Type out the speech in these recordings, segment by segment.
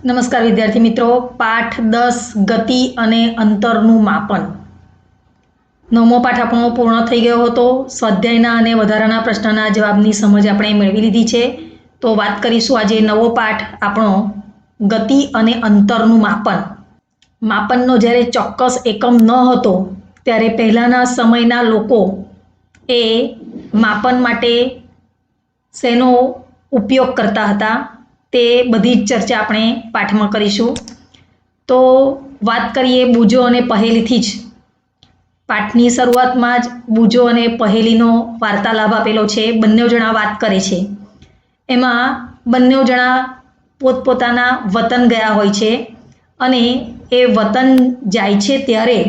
નમસ્કાર વિદ્યાર્થી મિત્રો, પાઠ 10 ગતિ અને અંતરનું માપન. નવમો પાઠ આપણો પૂર્ણ થઈ ગયો હતો. સ્વાધ્યાયના અને વધારાના પ્રશ્નના જવાબની સમજ આપણે મેળવી લીધી છે. તો વાત કરીશું આજે નવો પાઠ આપણો ગતિ અને અંતરનું માપન. માપનનો જ્યારે ચોક્કસ એકમ ન હતો ત્યારે પહેલાંના સમયના લોકો એ માપન માટે શેનો ઉપયોગ કરતા હતા તે બધી જ ચર્ચા આપણે પાઠમાં કરીશું. તો વાત કરીએ બુજો અને પહેલીથી જ. પાઠની શરૂઆતમાં જ બુજો અને પહેલીનો વાર્તાલાપ આપેલો છે. બંને જણા વાત કરે છે. એમાં બંને જણા પોતપોતાના વતન ગયા હોય છે અને એ વતન જાય છે ત્યારે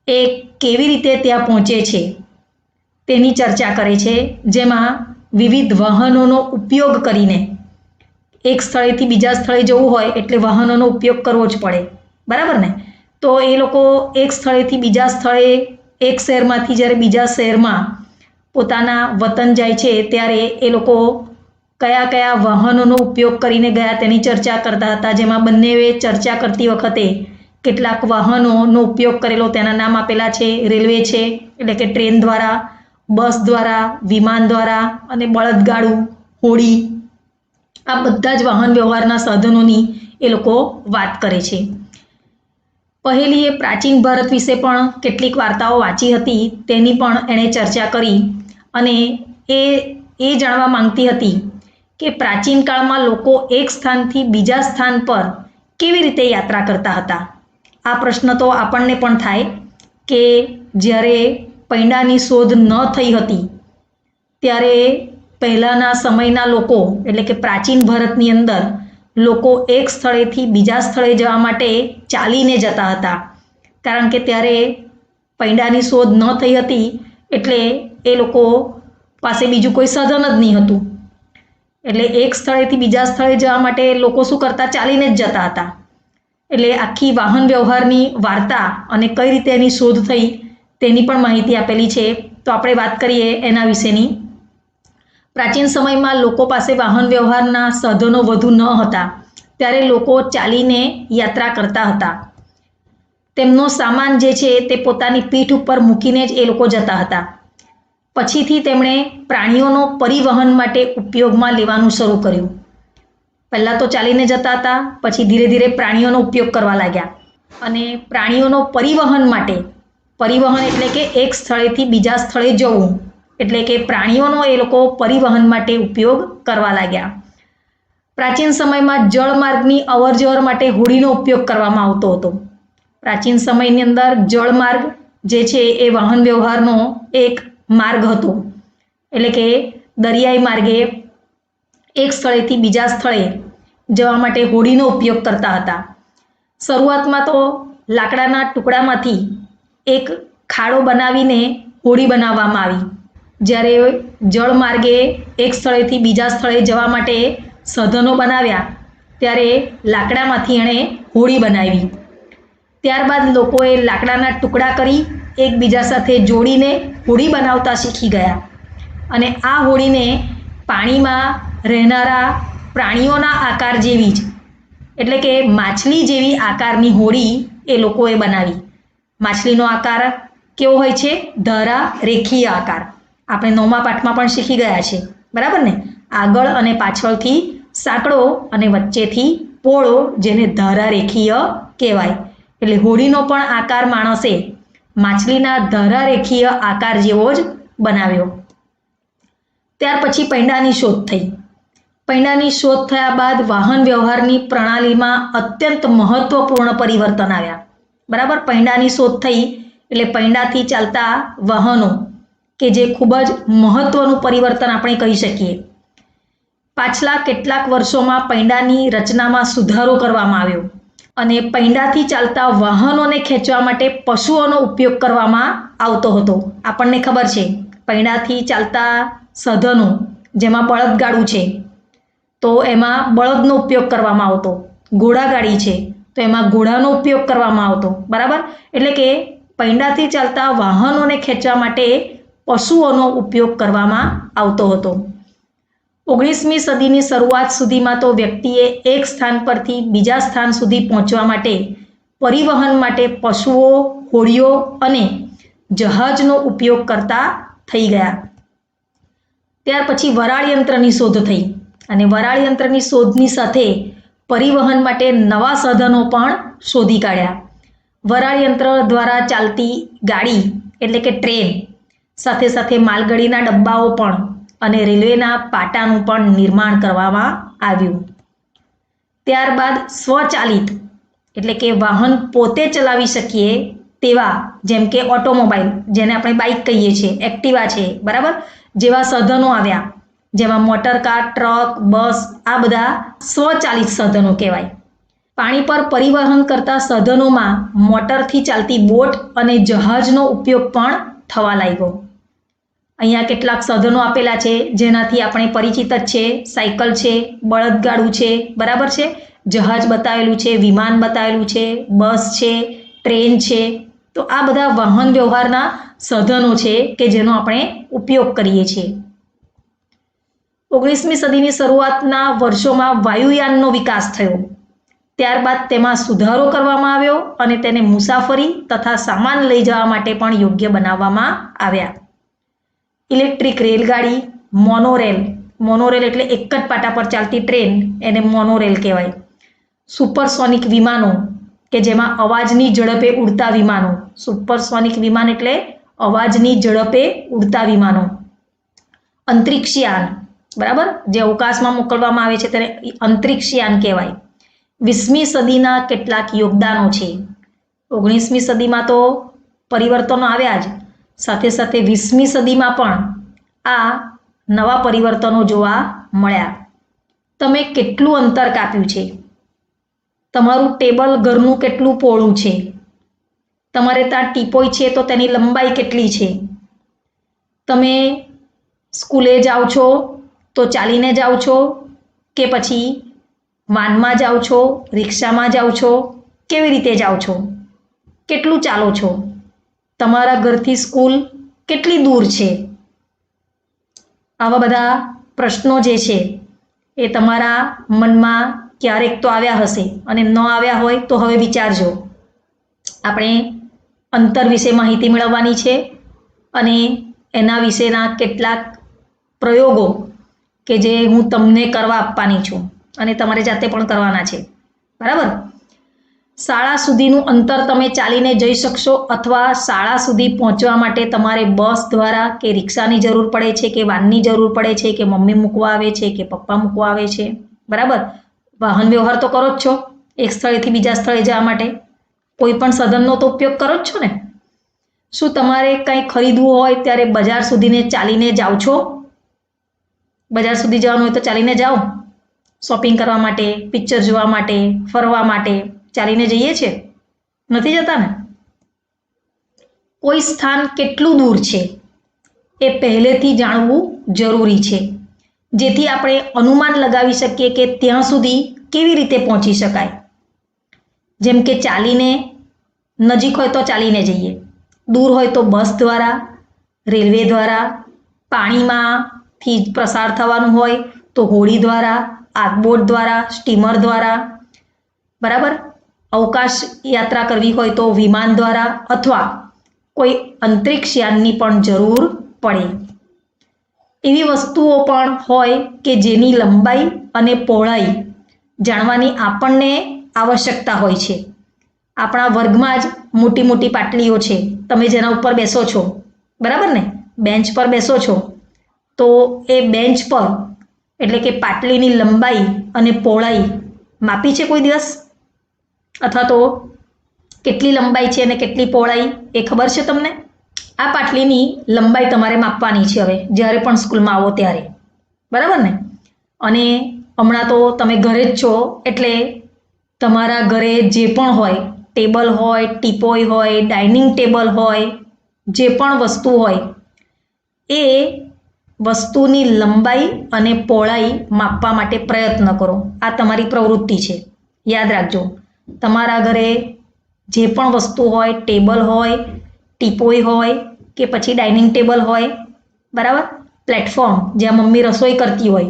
એ કેવી રીતે ત્યાં પહોંચે છે તેની ચર્ચા કરે છે. જેમાં વિવિધ વાહનોનો ઉપયોગ કરીને, એક સ્થળેથી બીજા સ્થળે જવું હોય એટલે વાહનોનો ઉપયોગ કરવો જ પડે, બરાબર ને? તો એ લોકો એક સ્થળેથી બીજા સ્થળે, એક શહેરમાંથી જ્યારે બીજા શહેરમાં પોતાના વતન જાય છે ત્યારે એ લોકો કયા કયા વાહનોનો ઉપયોગ કરીને ગયા તેની ચર્ચા કરતા હતા. જેમાં બંનેએ ચર્ચા કરતી વખતે કેટલાક વાહનોનો ઉપયોગ કરેલો તેના નામ આપેલા છે. રેલવે છે એટલે કે ટ્રેન દ્વારા, બસ દ્વારા, વિમાન દ્વારા અને બળદગાડું, હોડી, આ બધા જ વાહન વ્યવહારના સાધનોની એ લોકો વાત કરે છે. પહેલીએ પ્રાચીન ભારત વિશે પણ કેટલીક વાર્તાઓ વાંચી હતી, તેની પણ એણે ચર્ચા કરી અને એ જાણવા માંગતી હતી કે પ્રાચીન કાળમાં લોકો એક સ્થાનથી બીજા સ્થાન પર કેવી રીતે યાત્રા કરતા હતા. આ પ્રશ્ન તો આપણને પણ થાય કે જ્યારે પૈંડાની શોધ ન થઈ હતી ત્યારે પહેલાંના સમયના લોકો એટલે કે પ્રાચીન ભારતની અંદર લોકો એક સ્થળેથી બીજા સ્થળે જવા માટે ચાલીને જતા હતા. કારણ કે ત્યારે પૈંડાની શોધ ન થઈ હતી એટલે એ લોકો પાસે બીજું કોઈ સાધન જ નહીં હતું. એટલે એક સ્થળેથી બીજા સ્થળે જવા માટે લોકો શું કરતા? ચાલીને જ જતા હતા. એટલે આખી વાહન વ્યવહારની વાર્તા અને કઈ રીતે એની શોધ થઈ તેની પણ માહિતી આપેલી છે. તો આપણે વાત કરીએ એના વિશેની. પ્રાચીન સમયમાં લોકો પાસે વાહન વ્યવહારના સાધનો વધુ ન હતા ત્યારે લોકો ચાલીને યાત્રા કરતા હતા. તેમનો સામાન જે છે તે પોતાની પીઠ ઉપર મૂકીને જ એ લોકો જતા હતા. પછીથી તેમણે પ્રાણીઓનો પરિવહન માટે ઉપયોગમાં લેવાનું શરૂ કર્યું. પહેલાં તો ચાલીને જતા હતા, પછી ધીરે ધીરે પ્રાણીઓનો ઉપયોગ કરવા લાગ્યા અને પ્રાણીઓનો પરિવહન માટે, પરિવહન એટલે કે એક સ્થળેથી બીજા સ્થળે જવું, એટલે કે પ્રાણીઓનો એ લોકો પરિવહન માટે ઉપયોગ કરવા લાગ્યા. પ્રાચીન સમયમાં જળમાર્ગની અવરજવર માટે હોડીનો ઉપયોગ કરવામાં આવતો હતો. પ્રાચીન સમયની અંદર જળમાર્ગ જે છે એ વાહન વ્યવહારનો એક માર્ગ હતો. એટલે કે દરિયાઈ માર્ગે એક સ્થળેથી બીજા સ્થળે જવા માટે હોડીનો ઉપયોગ કરતા હતા. શરૂઆતમાં તો લાકડાના ટુકડામાંથી એક ખાડો બનાવીને હોડી બનાવવામાં આવી. જ્યારે જળમાર્ગે એક સ્થળેથી બીજા સ્થળે જવા માટે સાધનો બનાવ્યા ત્યારે લાકડામાંથી એણે હોડી બનાવી. ત્યારબાદ લોકોએ લાકડાના ટુકડા કરી એકબીજા સાથે જોડીને હોડી બનાવતા શીખી ગયા અને આ હોડીને પાણીમાં રહેનારા પ્રાણીઓના આકાર જેવી જ, એટલે કે માછલી જેવી આકારની હોડી એ લોકોએ બનાવી. માછલીનો આકાર કેવો હોય છે? ધરા રેખીય આકાર. આપણે નવમા પાઠમાં પણ શીખી ગયા છે, બરાબર ને? આગળ અને પાછળથી સાંકડો અને વચ્ચેથી પોળો, જેને ધરા રેખીય કહેવાય. એટલે હોડીનો પણ આકાર માણસે માછલીના ધરા રેખીય આકાર જેવો જ બનાવ્યો. ત્યાર પછી પૈંડાની શોધ થઈ. પૈંડાની શોધ થયા બાદ વાહન વ્યવહારની પ્રણાલીમાં અત્યંત મહત્વપૂર્ણ પરિવર્તન આવ્યા, બરાબર? પૈંડાની શોધ થઈ એટલે પૈંડાથી ચાલતા વાહનો કે જે ખૂબ જ મહત્વનું પરિવર્તન આપણે કહી શકીએ. પાછલા કેટલાક વર્ષોમાં પૈંડાની રચનામાં સુધારો કરવામાં આવ્યો અને પૈંડાથી ચાલતા વાહનોને ખેંચવા માટે પશુઓનો ઉપયોગ કરવામાં આવતો હતો. આપણને ખબર છે પૈંડાથી ચાલતા સાધનો, જેમાં બળદગાડું છે તો એમાં બળદનો ઉપયોગ કરવામાં આવતો, ઘોડાગાડી છે તો એમાં ઘોડાનો ઉપયોગ કરવામાં આવતો, બરાબર? એટલે કે પૈંડાથી ચાલતા વાહનોને ખેંચવા માટે પશુઓનો ઉપયોગ કરવામાં આવતો હતો. 19મી સદીની શરૂઆત સુધીમાં તો વ્યક્તિએ એક સ્થાન પરથી બીજા સ્થાન સુધી પહોંચવા માટે પરિવહન માટે પશુઓ, હોડીઓ અને જહાજનો ઉપયોગ કરતા થઈ ગયા. ત્યાર પછી વરાળ યંત્રની શોધ થઈ અને વરાળ યંત્રની શોધની સાથે પરિવહન માટે નવા સાધનો પણ શોધી કાઢ્યા. વરાળ યંત્ર દ્વારા ચાલતી ગાડી એટલે કે ટ્રેન સાથે સાથે માલગાડીના ડબ્બાઓ પણ અને રેલવેના પાટાનું પણ નિર્માણ કરવામાં આવ્યું. ત્યારબાદ સ્વચાલિત એટલે કે વાહન પોતે ચલાવી શકીએ તેવા જેમ કે ઓટોમોબાઈલ, જેને આપણે બાઇક કહીએ છીએ, એક્ટિવા છે, બરાબર, જેવા સાધનો આવ્યા, જેમાં મોટરકાર, ટ્રક, બસ આ બધા સ્વચાલિત સાધનો કહેવાય. પાણી પર પરિવહન કરતા સાધનોમાં મોટરથી ચાલતી બોટ અને જહાજનો ઉપયોગ પણ થવા લાગ્યો. અહીંયા કેટલાક સાધનો આપેલા છે જેનાથી આપણે પરિચિત જ છે. સાયકલ છે, બળદગાડું છે, બરાબર છે, જહાજ બતાવેલું છે, વિમાન બતાવેલું છે, બસ છે, ટ્રેન છે. તો આ બધા વાહન વ્યવહારના સાધનો છે કે જેનો આપણે ઉપયોગ કરીએ છીએ. 19મી સદીની શરૂઆતના વર્ષોમાં વાયુયાનનો વિકાસ થયો. ત્યારબાદ તેમાં સુધારો કરવામાં આવ્યો અને તેને મુસાફરી તથા સામાન લઈ જવા માટે પણ યોગ્ય બનાવવામાં આવ્યા. ઇલેક્ટ્રિક રેલગાડી, મોનોરેલ, મોનોરેલ એટલે એક જ પાટા પર ચાલતી ટ્રેન, એને મોનોરેલ કહેવાય. સુપરસોનિક વિમાનો કે જેમાં અવાજની ઝડપે ઉડતા વિમાનો, સુપરસોનિક વિમાન એટલે અવાજની ઝડપે ઉડતા વિમાનો. અંતરિક્ષયાન, બરાબર, જે અવકાશમાં મોકલવામાં આવે છે તેને અંતરિક્ષયાન કહેવાય. 20મી સદીના કેટલાક યોગદાનો છે. 19મી સદીમાં તો પરિવર્તનો આવ્યા જ, સાથે સાથે 20મી સદીમાં પણ આ નવા પરિવર્તનો જોવા મળ્યા. તમે કેટલું અંતર કાપ્યું છે? તમારું ટેબલ ઘરનું કેટલું પહોળું છે? તમારે ત્યાં ટીપોય છે તો તેની લંબાઈ કેટલી છે? તમે સ્કૂલે જાઓ છો તો ચાલીને જાઓ છો કે પછી વાનમાં જાઓ છો, રિક્ષામાં જાઓ છો, કેવી રીતે જાઓ છો? કેટલું ચાલો છો? તમારા ઘરથી સ્કૂલ કેટલી દૂર છે? આવા બધા પ્રશ્નો જે છે એ તમારા મનમાં ક્યારેક તો આવ્યા હશે અને ન આવ્યા હોય તો હવે વિચારજો. આપણે અંતર વિશે માહિતી મેળવવાની છે અને એના વિશેના કેટલાક પ્રયોગો કે જે હું તમને કરવા આપવાની છું અને તમારે જાતે પણ કરવાના છે, બરાબર. શાળા સુધીનું અંતર તમે ચાલીને જઈ શકશો અથવા શાળા સુધી પહોંચવા માટે તમારે બસ દ્વારા કે રિક્ષાની જરૂર પડે છે કે વાનની જરૂર પડે છે કે મમ્મી મૂકવા આવે છે કે પપ્પા મૂકવા આવે છે, બરાબર. વાહન વ્યવહાર તો કરો જ છો, એક સ્થળેથી બીજા સ્થળે જવા માટે કોઈ પણ સાધનનો તો ઉપયોગ કરો જ છો ને. શું તમારે કંઈ ખરીદવું હોય ત્યારે બજાર સુધીને ચાલીને જાઓ છો? બજાર સુધી જવાનું હોય તો ચાલીને જાઓ. શોપિંગ કરવા માટે, પિક્ચર જોવા માટે, ફરવા માટે ચાલીને જઈએ છીએ? નથી જતા ને. કોઈ સ્થાન કેટલું દૂર છે એ પહેલેથી જાણવું જરૂરી છે, જેથી આપણે અનુમાન લગાવી શકીએ કે ત્યાં સુધી કેવી રીતે પહોંચી શકાય. જેમ કે ચાલીને નજીક હોય તો ચાલીને જઈએ, દૂર હોય તો બસ દ્વારા, રેલવે દ્વારા, પાણીમાંથી પ્રસાર થવાનું હોય તો હોડી દ્વારા, આગબોટ દ્વારા, સ્ટીમર દ્વારા, બરાબર. અવકાશ યાત્રા કરવી હોય તો વિમાન દ્વારા અથવા કોઈ અંતરિક્ષયાનની પણ જરૂર પડે. એવી વસ્તુઓ પણ હોય કે જેની લંબાઈ અને પહોળાઈ જાણવાની આપણને આવશ્યકતા હોય છે. આપણા વર્ગમાં જ મોટી મોટી પાટલીઓ છે, તમે જેના ઉપર બેસો છો, બરાબર ને, બેન્ચ પર બેસો છો, તો એ બેન્ચ પર એટલે કે પાટલીની લંબાઈ અને પહોળાઈ માપી છે કોઈ દિવસ? અથવા તો કેટલી લંબાઈ છે અને કેટલી પહોળાઈ એ ખબર છે તમને? આ પાટલીની લંબાઈ તમારે માપવાની છે હવે જ્યારે પણ સ્કૂલમાં આવો ત્યારે, બરાબર ને. અને હમણાં તો તમે ઘરે જ છો એટલે તમારા ઘરે જે પણ હોય, ટેબલ હોય, ટીપોય હોય, ડાઇનિંગ ટેબલ હોય, જે પણ વસ્તુ હોય એ વસ્તુની લંબાઈ અને પહોળાઈ માપવા માટે પ્રયત્ન કરો. આ તમારી પ્રવૃત્તિ છે, યાદ રાખજો. તમારા ઘરે જે પણ વસ્તુ હોય, ટેબલ હોય, ટીપોય હોય કે પછી ડાઇનિંગ ટેબલ હોય, બરાબર, પ્લેટફોર્મ જ્યાં મમ્મી રસોઈ કરતી હોય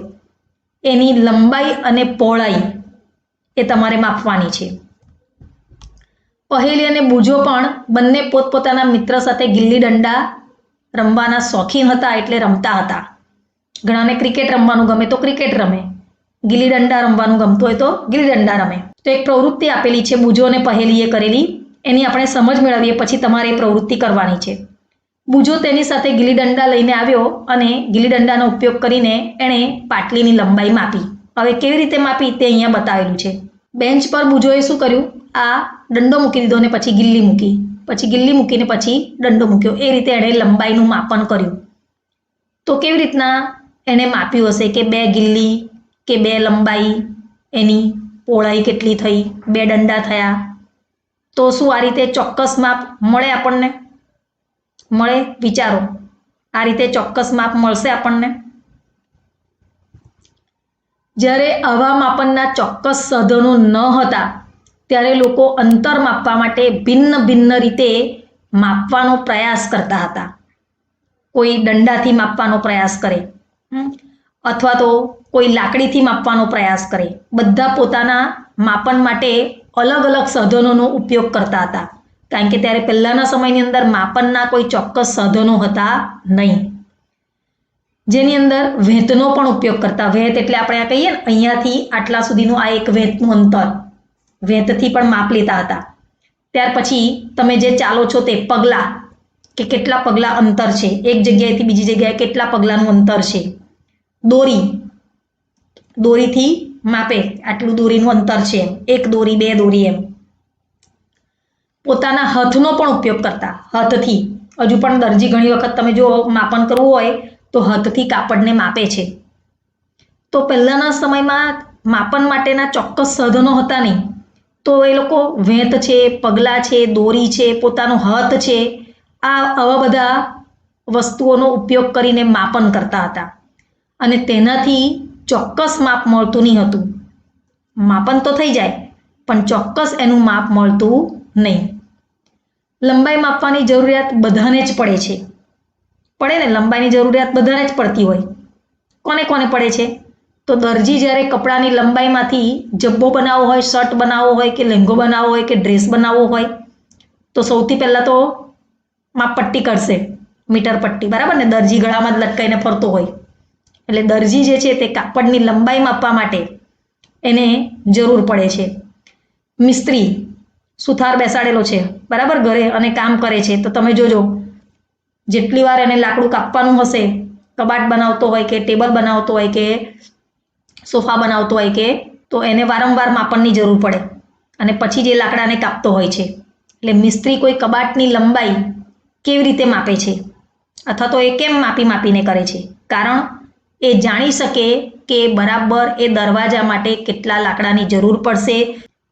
એની લંબાઈ અને પહોળાઈ એ તમારે માપવાની છે. પહેલી અને બૂજો પણ બંને પોતપોતાના મિત્ર સાથે ગિલ્લી દંડા રમવાના શોખીન હતા, એટલે રમતા હતા. ઘણાને ક્રિકેટ રમવાનું ગમે તો ક્રિકેટ રમે, ગિલ્લી દંડા રમવાનું ગમતું હોય તો ગિલ્લી દંડા રમે. તો એક પ્રવૃત્તિ આપેલી છે બૂજો અને પહેલીએ કરેલી, એની આપણે સમજ મેળવીએ પછી તમારે એ પ્રવૃત્તિ કરવાની છે. બૂજો તેની સાથે ગિલ્લી દંડા લઈને આવ્યો અને ગિલ્લી દંડાનો ઉપયોગ કરીને એણે પાટલીની લંબાઈ માપી. હવે કેવી રીતે માપી તે અહીંયા બતાવેલું છે. બેન્ચ પર બૂજોએ શું કર્યું, આ દંડો મૂકી દીધો ને પછી ગિલ્લી મૂકી, પછી ગિલ્લી મૂકીને પછી દંડો મૂક્યો. એ રીતે એણે લંબાઈનું માપન કર્યું. તો કેવી રીતના એણે માપ્યું હશે કે 2 ગિલ્લી કે 2 લંબાઈ, એની પહોળાઈ કેટલી થઈ, 2 દંડા થયા. તો શું આ રીતે ચોક્કસ માપ મળે આપણને? મળે? વિચારો, આ રીતે ચોક્કસ માપ મળશે આપણને? જ્યારે આવા માપનના ચોક્કસ સાધનો ન હતા ત્યારે લોકો અંતર માપવા માટે ભિન્ન ભિન્ન રીતે માપવાનો પ્રયાસ કરતા હતા. કોઈ દંડાથી માપવાનો પ્રયાસ કરે, અથવા તો કોઈ લાકડીથી માપવાનો પ્રયાસ કરે. બધા પોતાના માપન માટે અલગ અલગ સાધનોનો ઉપયોગ કરતા હતા, કારણ કે ત્યારે પહેલાના સમયની અંદર માપનના કોઈ ચોક્કસ સાધનો હતા નહીં. જેની અંદર વેતનો પણ ઉપયોગ કરતા. વેત એટલે આપણે આ કહીએ ને, અહીંયાથી આટલા સુધીનું આ એક વેતનું અંતર, વેતથી પણ માપ લેતા હતા. ત્યાર પછી તમે જે ચાલો છો તે પગલાં, કે કેટલા પગલાં અંતર છે, એક જગ્યાએથી બીજી જગ્યાએ કેટલા પગલાંનું અંતર છે. દોરી, દોરીથી માપે આટલું દોરીનું અંતર છે, 1 દોરી 2 દોરી એમ. પોતાના હાથનો પણ ઉપયોગ કરતા, હાથથી. હજુ પણ દરજી ઘણી વખત તમે જો માપન કરવું હોય તો હાથથી કાપડને માપે છે. તો પહેલાના સમયમાં માપન માટેના ચોક્કસ સાધનો હતા નહીં, તો એ લોકો વેત છે, પગલાં છે, દોરી છે, પોતાનો હાથ છે, આવા બધા વસ્તુઓનો ઉપયોગ કરીને માપન કરતા હતા. અને તેનાથી ચોક્કસ માપ મળતું નહીં હતું. માપન તો થઈ જાય પણ ચોક્કસ એનું માપ મળતું નહીં. લંબાઈ માપવાની જરૂરિયાત બધાને જ પડે છે. પડે ને, લંબાઈની જરૂરિયાત બધાને જ પડતી હોય. કોને કોને પડે છે? તો દરજી જ્યારે કપડાની લંબાઈમાંથી જબ્બો બનાવવો હોય, શર્ટ બનાવવો હોય કે લહેંગો બનાવવો હોય કે ડ્રેસ બનાવવો હોય તો સૌથી પહેલાં તો માપપટ્ટી કરશે, મીટર પટ્ટી, બરાબર ને? દરજી ગળામાં જ લટકાઈને ફરતો હોય. એટલે દરજી જે છે તે કાપડની લંબાઈ માપવા માટે એને જરૂર પડે છે. મિસ્ત્રી સુથાર બેસાડેલો છે, બરાબર, ઘરે અને કામ કરે છે, તો તમે જોજો જેટલી વાર એને લાકડું કાપવાનું હશે, કબાટ બનાવતો હોય કે ટેબલ બનાવતો હોય કે સોફા બનાવતો હોય કે, તો એને વારંવાર માપનની જરૂર પડે અને પછી જે લાકડાને કાપતો હોય છે. એટલે મિસ્ત્રી કોઈ કબાટની લંબાઈ કેવી રીતે માપે છે, અથવા તો એ કેમ માપીને કરે છે? કારણ એ જાણી શકે કે બરાબર એ દરવાજા માટે કેટલા લાકડાની જરૂર પડશે.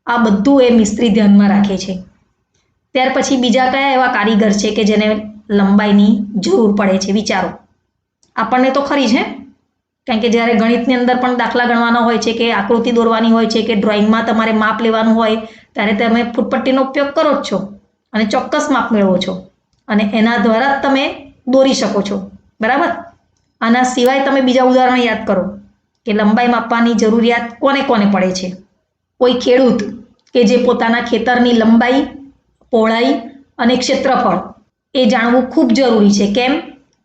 આ બધું એ મિસ્ત્રી ધ્યાનમાં રાખે છે. ત્યાર પછી બીજા કયા એવા કારીગર છે કે જેને લંબાઈની જરૂર પડે છે? વિચારો. આપણને તો ખરી છે, કારણ કે જ્યારે ગણિતની અંદર પણ દાખલા ગણવાના હોય છે કે આકૃતિ દોરવાની હોય છે કે ડ્રોઈંગમાં તમારે માપ લેવાનું હોય ત્યારે તમે ફૂટપટ્ટીનો ઉપયોગ કરો જ છો અને ચોક્કસ માપ મેળવો છો અને એના દ્વારા જ તમે દોરી શકો છો, બરાબર? આના સિવાય તમે બીજા ઉદાહરણ યાદ કરો કે લંબાઈ માપવાની જરૂરિયાત કોને કોને પડે છે. કોઈ ખેડૂત કે જે પોતાના ખેતરની લંબાઈ, પહોળાઈ અને ક્ષેત્રફળ એ જાણવું ખૂબ જરૂરી છે. કેમ?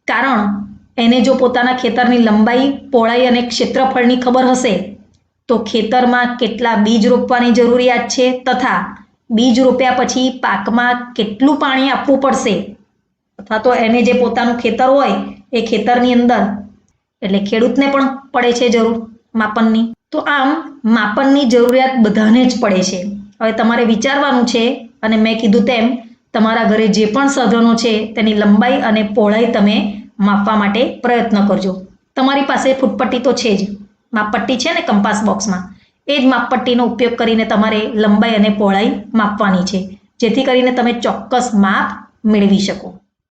કારણ એને જો પોતાના ખેતરની લંબાઈ, પહોળાઈ અને ક્ષેત્રફળની ખબર હશે તો ખેતરમાં કેટલા બીજ રોપવાની જરૂરિયાત છે તથા બીજ રોપ્યા પછી પાકમાં કેટલું પાણી આપવું પડશે, અથવા તો એને જે પોતાનું ખેતર હોય એ ખેતરની અંદર, એટલે ખેડૂતને પણ પડે છે જરૂર માપનની. તો આમ માપનની જરૂરિયાત બધાને જ પડે છે. હવે તમારે વિચારવાનું છે અને મેં કીધું તેમ તમારા ઘરે જે પણ સાધનો છે તેની લંબાઈ અને પહોળાઈ તમે માપવા માટે પ્રયત્ન કરજો. તમારી પાસે ફૂટપટ્ટી તો છે જ, માપપટ્ટી છે ને કંપાસ બોક્સમાં, એ જ માપપટ્ટીનો ઉપયોગ કરીને તમારે લંબાઈ અને પહોળાઈ માપવાની છે, જેથી કરીને તમે ચોક્કસ માપ મેળવી શકો.